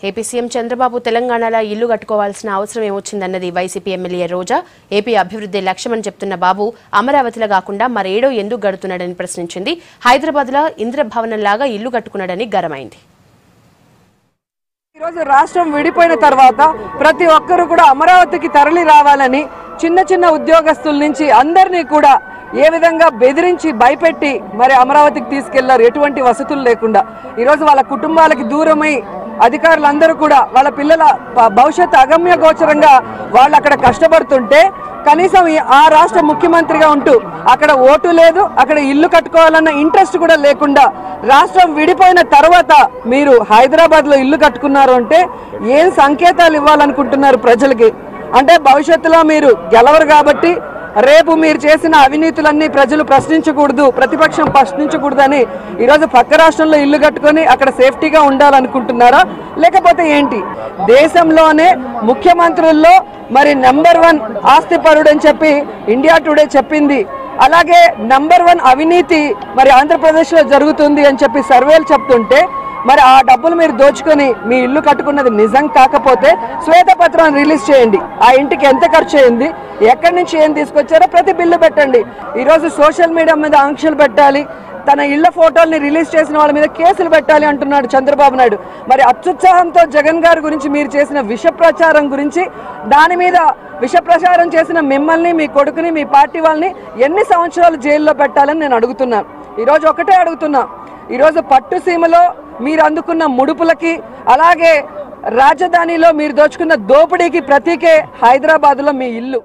AP CM Chandrababu తెలంగాణలో ఇల్లు కట్టుకోవాల్సిన అవసరం ఏమొచ్చిందన్నది వైసీపీ ఎమ్మెల్యే రోజా. ఏపీ అభివృద్ధి లక్ష్యమని చెప్తున్న బాబు అమరావతిలో కాకుండా మరేడో ఎందుకు గడుతున్నాడని ప్రశ్నించింది. హైదరాబాద్లో ఇంద్రభవనంలాగా ఇల్లు కట్టుకున్నాడని గరమైంది. ఈరోజు రాష్ట్రం విడిపోయిన తర్వాత ప్రతి ఒక్కరూ కూడా అమరావతికి తరలి రావాలని చిన్న చిన్న ఉద్యోగస్తుల నుంచి అందరినీ కూడా ఏ విధంగా బెదిరించి భయపెట్టి మరి అమరావతికి తీసుకెళ్లారు, ఎటువంటి వసతులు లేకుండా. ఈరోజు వాళ్ళ కుటుంబాలకి దూరమై అధికారులందరూ కూడా వాళ్ళ పిల్లల భవిష్యత్తు అగమ్య గోచరంగా వాళ్ళు అక్కడ కష్టపడుతుంటే కనీసం ఆ రాష్ట్ర ముఖ్యమంత్రిగా ఉంటూ అక్కడ ఓటు లేదు, అక్కడ ఇల్లు కట్టుకోవాలన్న ఇంట్రెస్ట్ కూడా లేకుండా రాష్ట్రం విడిపోయిన తర్వాత మీరు హైదరాబాద్లో ఇల్లు కట్టుకున్నారు అంటే ఏం సంకేతాలు ఇవ్వాలనుకుంటున్నారు ప్రజలకి? అంటే భవిష్యత్తులో మీరు గెలవరు కాబట్టి రేపు మీరు చేసిన అవినీతులన్నీ ప్రజలు ప్రశ్నించకూడదు, ప్రతిపక్షం ప్రశ్నించకూడదని ఈరోజు పక్క రాష్ట్రంలో ఇల్లు కట్టుకొని అక్కడ సేఫ్టీగా ఉండాలనుకుంటున్నారా? లేకపోతే ఏంటి? దేశంలోనే ముఖ్యమంత్రుల్లో మరి నంబర్ 1 ఆస్తిపరుడు అని చెప్పి ఇండియా టుడే చెప్పింది. అలాగే నంబర్ 1 అవినీతి మరి ఆంధ్రప్రదేశ్లో జరుగుతుంది అని చెప్పి సర్వేలు చెప్తుంటే మరి ఆ డబ్బులు మీరు దోచుకొని మీ ఇల్లు కట్టుకున్నది నిజం కాకపోతే శ్వేతపత్రాన్ని రిలీజ్ చేయండి. ఆ ఇంటికి ఎంత ఖర్చు అయింది, ఎక్కడి నుంచి ఏం తీసుకొచ్చారో ప్రతి బిల్లు పెట్టండి. ఈరోజు సోషల్ మీడియా మీద ఆంక్షలు పెట్టాలి, తన ఇళ్ల ఫోటోల్ని రిలీజ్ చేసిన వాళ్ళ మీద కేసులు పెట్టాలి అంటున్నాడు చంద్రబాబు నాయుడు. మరి అత్యుత్సాహంతో జగన్ గారి గురించి మీరు చేసిన విష ప్రచారం గురించి, దాని మీద విష ప్రచారం చేసిన మిమ్మల్ని, మీ కొడుకుని, మీ పార్టీ వాళ్ళని ఎన్ని సంవత్సరాలు జైల్లో పెట్టాలని నేను అడుగుతున్నా. ఈరోజు ఒకటే అడుగుతున్నా, ఈరోజు పట్టుసీమలో మీరు అందుకున్న ముడుపులకి అలాగే రాజధానిలో మీరు దోచుకున్న దోపిడీకి ప్రతీకే హైదరాబాద్లో మీ ఇల్లు.